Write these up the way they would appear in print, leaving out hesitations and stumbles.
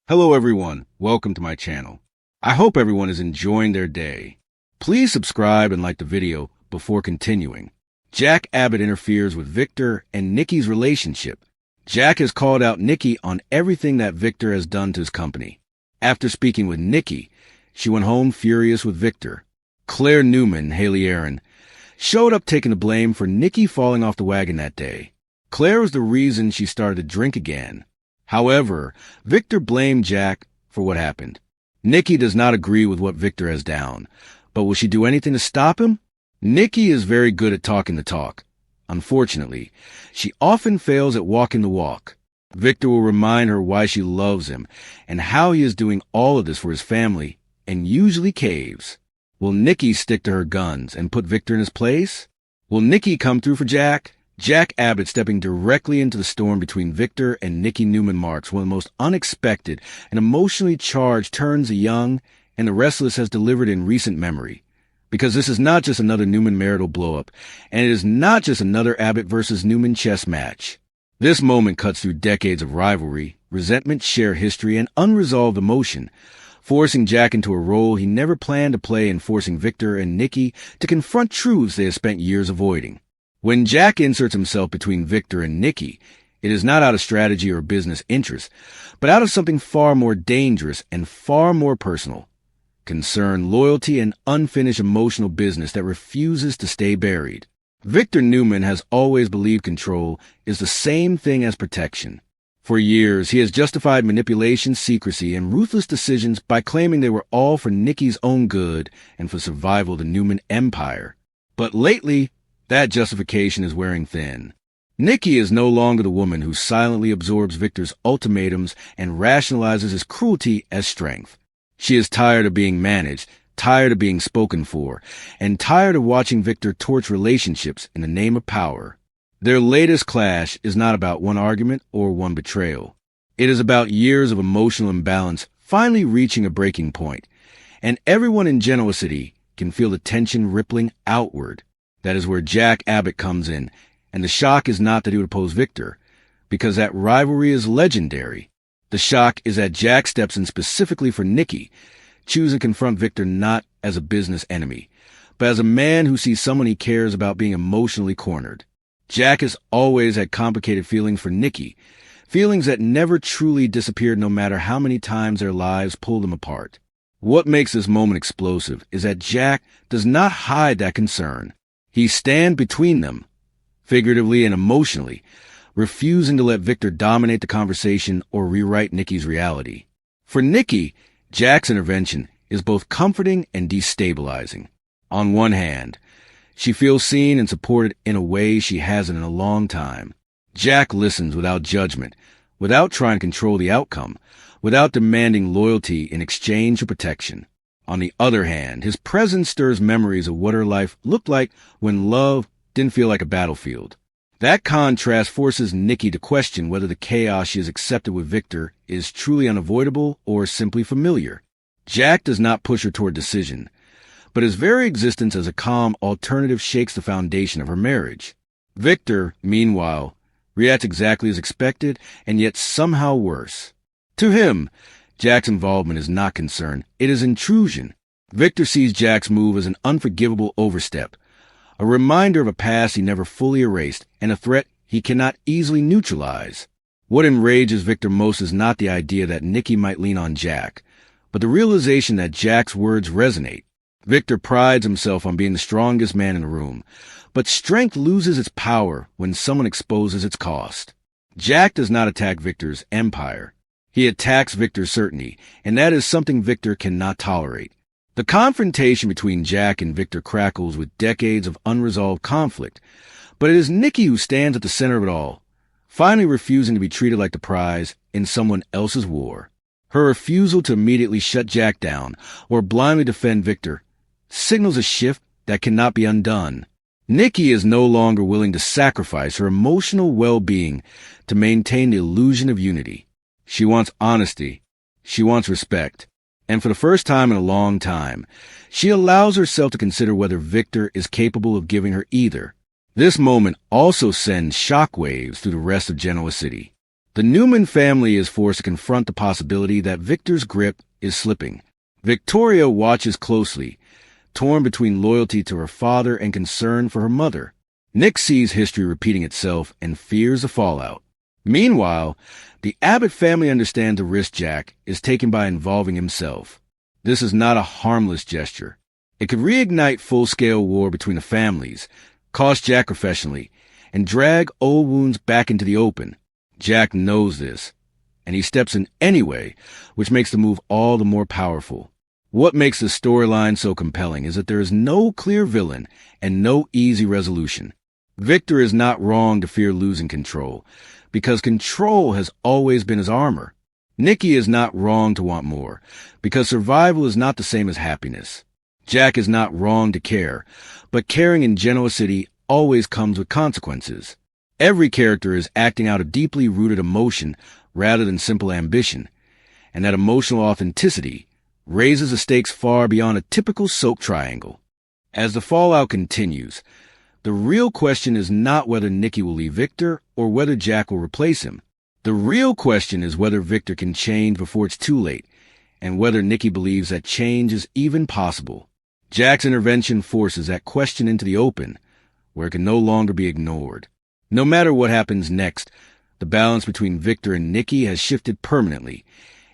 Hello everyone, welcome to my channel. I hope everyone is enjoying their day. Please subscribe and like the video before continuing. Jack Abbott interferes with Victor and Nikki's relationship. Jack has called out Nikki on everything that Victor has done to his company. After speaking with Nikki, she went home furious with Victor. Claire Newman, Haley Aaron, showed up taking the blame for Nikki falling off the wagon that day. Claire was the reason she started to drink again. However, Victor blamed Jack for what happened. Nikki does not agree with what Victor has done, but will she do anything to stop him? Nikki is very good at talking the talk. Unfortunately, she often fails at walking the walk. Victor will remind her why she loves him and how he is doing all of this for his family and usually caves. Will Nikki stick to her guns and put Victor in his place? Will Nikki come through for Jack? Jack Abbott stepping directly into the storm between Victor and Nikki Newman marks one of the most unexpected and emotionally charged turns a young and the Restless has delivered in recent memory. Because this is not just another Newman marital blow-up, and it is not just another Abbott versus Newman chess match. This moment cuts through decades of rivalry, resentment, shared history, and unresolved emotion, forcing Jack into a role he never planned to play and forcing Victor and Nikki to confront truths they have spent years avoiding. When Jack inserts himself between Victor and Nikki, it is not out of strategy or business interest, but out of something far more dangerous and far more personal. Concern, loyalty, and unfinished emotional business that refuses to stay buried. Victor Newman has always believed control is the same thing as protection. For years, he has justified manipulation, secrecy, and ruthless decisions by claiming they were all for Nikki's own good and for survival of the Newman empire. But lately, that justification is wearing thin. Nikki is no longer the woman who silently absorbs Victor's ultimatums and rationalizes his cruelty as strength. She is tired of being managed, tired of being spoken for, and tired of watching Victor torch relationships in the name of power. Their latest clash is not about one argument or one betrayal. It is about years of emotional imbalance finally reaching a breaking point, and everyone in Genoa City can feel the tension rippling outward. That is where Jack Abbott comes in, and the shock is not that he would oppose Victor, because that rivalry is legendary. The shock is that Jack steps in specifically for Nikki, choosing to confront Victor not as a business enemy, but as a man who sees someone he cares about being emotionally cornered. Jack has always had complicated feelings for Nikki, feelings that never truly disappeared no matter how many times their lives pulled them apart. What makes this moment explosive is that Jack does not hide that concern. He stands between them, figuratively and emotionally, refusing to let Victor dominate the conversation or rewrite Nikki's reality. For Nikki, Jack's intervention is both comforting and destabilizing. On one hand, she feels seen and supported in a way she hasn't in a long time. Jack listens without judgment, without trying to control the outcome, without demanding loyalty in exchange for protection. On the other hand, his presence stirs memories of what her life looked like when love didn't feel like a battlefield. That contrast forces Nikki to question whether the chaos she has accepted with Victor is truly unavoidable or simply familiar. Jack does not push her toward decision, but his very existence as a calm alternative shakes the foundation of her marriage. Victor, meanwhile, reacts exactly as expected and yet somehow worse. To him, Jack's involvement is not concern, it is intrusion. Victor sees Jack's move as an unforgivable overstep, a reminder of a past he never fully erased, and a threat he cannot easily neutralize. What enrages Victor most is not the idea that Nikki might lean on Jack, but the realization that Jack's words resonate. Victor prides himself on being the strongest man in the room, but strength loses its power when someone exposes its cost. Jack does not attack Victor's empire. He attacks Victor's certainty, and that is something Victor cannot tolerate. The confrontation between Jack and Victor crackles with decades of unresolved conflict, but it is Nikki who stands at the center of it all, finally refusing to be treated like the prize in someone else's war. Her refusal to immediately shut Jack down or blindly defend Victor signals a shift that cannot be undone. Nikki is no longer willing to sacrifice her emotional well-being to maintain the illusion of unity. She wants honesty. She wants respect. And for the first time in a long time, she allows herself to consider whether Victor is capable of giving her either. This moment also sends shockwaves through the rest of Genoa City. The Newman family is forced to confront the possibility that Victor's grip is slipping. Victoria watches closely, torn between loyalty to her father and concern for her mother. Nick sees history repeating itself and fears the fallout. Meanwhile, the Abbott family understands the risk Jack is taking by involving himself. This is not a harmless gesture. It could reignite full-scale war between the families, cost Jack professionally, and drag old wounds back into the open. Jack knows this, and he steps in anyway, which makes the move all the more powerful. What makes the storyline so compelling is that there is no clear villain and no easy resolution. Victor is not wrong to fear losing control, because control has always been his armor. Nikki is not wrong to want more, because survival is not the same as happiness. Jack is not wrong to care, but caring in Genoa City always comes with consequences. Every character is acting out a deeply rooted emotion rather than simple ambition, and that emotional authenticity raises the stakes far beyond a typical soap triangle. As the fallout continues, the real question is not whether Nikki will leave Victor or whether Jack will replace him. The real question is whether Victor can change before it's too late, and whether Nikki believes that change is even possible. Jack's intervention forces that question into the open, where it can no longer be ignored. No matter what happens next, the balance between Victor and Nikki has shifted permanently,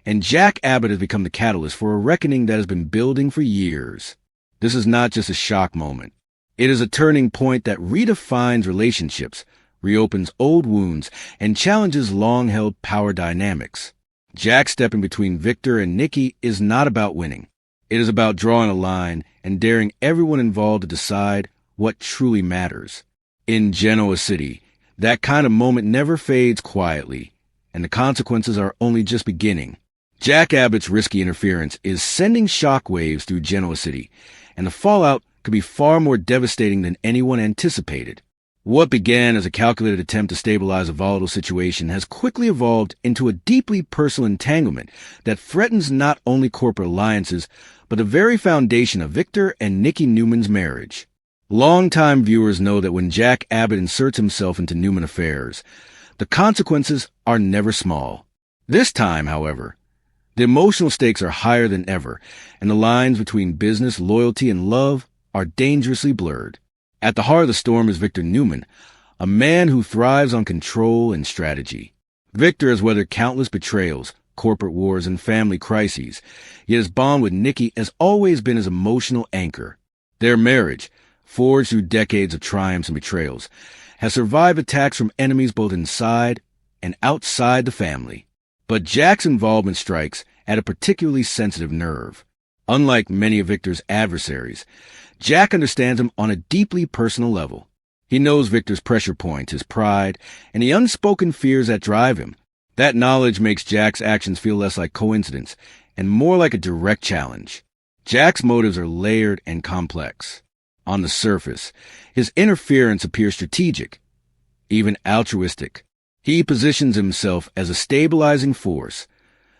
and Jack Abbott has become the catalyst for a reckoning that has been building for years. This is not just a shock moment. It is a turning point that redefines relationships, reopens old wounds, and challenges long-held power dynamics. Jack stepping between Victor and Nikki is not about winning. It is about drawing a line and daring everyone involved to decide what truly matters. In Genoa City, that kind of moment never fades quietly, and the consequences are only just beginning. Jack Abbott's risky interference is sending shockwaves through Genoa City, and the fallout could be far more devastating than anyone anticipated. What began as a calculated attempt to stabilize a volatile situation has quickly evolved into a deeply personal entanglement that threatens not only corporate alliances, but the very foundation of Victor and Nikki Newman's marriage. Longtime viewers know that when Jack Abbott inserts himself into Newman affairs, the consequences are never small. This time, however, the emotional stakes are higher than ever, and the lines between business, loyalty, and love are dangerously blurred. At the heart of the storm is Victor Newman, a man who thrives on control and strategy. Victor has weathered countless betrayals, corporate wars, and family crises, yet his bond with Nikki has always been his emotional anchor. Their marriage, forged through decades of triumphs and betrayals, has survived attacks from enemies both inside and outside the family. But Jack's involvement strikes at a particularly sensitive nerve. Unlike many of Victor's adversaries, Jack understands him on a deeply personal level. He knows Victor's pressure points, his pride, and the unspoken fears that drive him. That knowledge makes Jack's actions feel less like coincidence and more like a direct challenge. Jack's motives are layered and complex. On the surface, his interference appears strategic, even altruistic. He positions himself as a stabilizing force,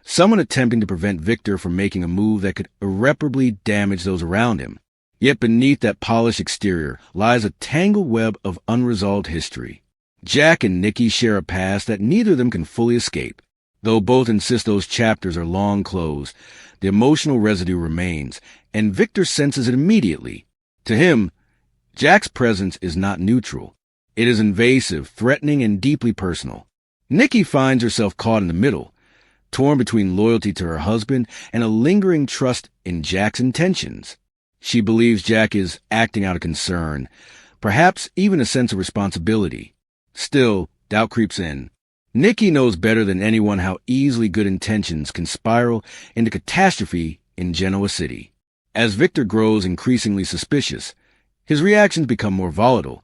someone attempting to prevent Victor from making a move that could irreparably damage those around him. Yet beneath that polished exterior lies a tangled web of unresolved history. Jack and Nikki share a past that neither of them can fully escape. Though both insist those chapters are long closed, the emotional residue remains, and Victor senses it immediately. To him, Jack's presence is not neutral. It is invasive, threatening, and deeply personal. Nikki finds herself caught in the middle, torn between loyalty to her husband and a lingering trust in Jack's intentions. She believes Jack is acting out of concern, perhaps even a sense of responsibility. Still, doubt creeps in. Nikki knows better than anyone how easily good intentions can spiral into catastrophe in Genoa City. As Victor grows increasingly suspicious, his reactions become more volatile,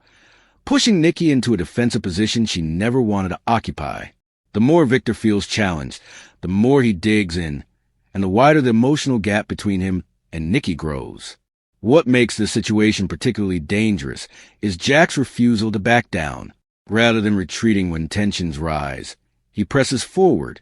pushing Nikki into a defensive position she never wanted to occupy. The more Victor feels challenged, the more he digs in, and the wider the emotional gap between him and Nikki grows. What makes this situation particularly dangerous is Jack's refusal to back down. Rather than retreating when tensions rise, he presses forward,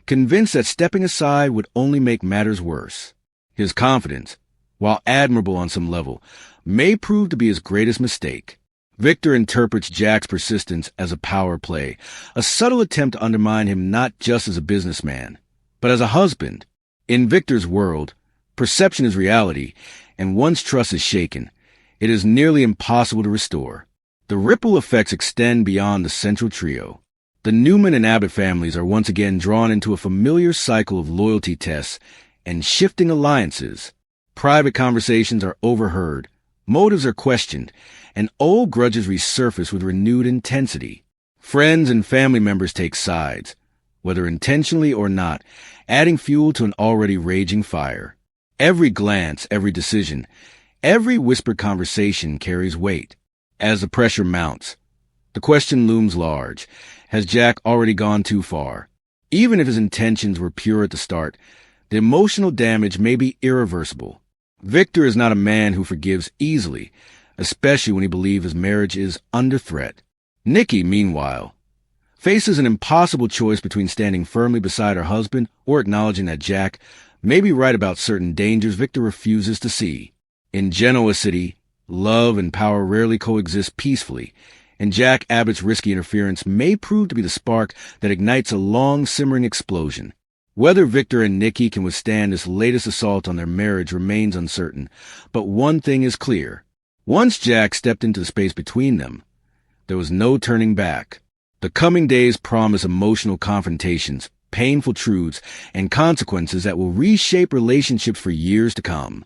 convinced that stepping aside would only make matters worse. His confidence, while admirable on some level, may prove to be his greatest mistake. Victor interprets Jack's persistence as a power play, a subtle attempt to undermine him not just as a businessman, but as a husband. In Victor's world, perception is reality, and once trust is shaken, it is nearly impossible to restore. The ripple effects extend beyond the central trio. The Newman and Abbott families are once again drawn into a familiar cycle of loyalty tests and shifting alliances. Private conversations are overheard, motives are questioned, and old grudges resurface with renewed intensity. Friends and family members take sides, whether intentionally or not, adding fuel to an already raging fire. Every glance, every decision, every whispered conversation carries weight. As the pressure mounts, the question looms large. Has Jack already gone too far? Even if his intentions were pure at the start, the emotional damage may be irreversible. Victor is not a man who forgives easily, especially when he believes his marriage is under threat. Nikki, meanwhile, faces an impossible choice between standing firmly beside her husband or acknowledging that Jack may be right about certain dangers Victor refuses to see. In Genoa City, love and power rarely coexist peacefully, and Jack Abbott's risky interference may prove to be the spark that ignites a long-simmering explosion. Whether Victor and Nikki can withstand this latest assault on their marriage remains uncertain, but one thing is clear. Once Jack stepped into the space between them, there was no turning back. The coming days promise emotional confrontations, painful truths, and consequences that will reshape relationships for years to come.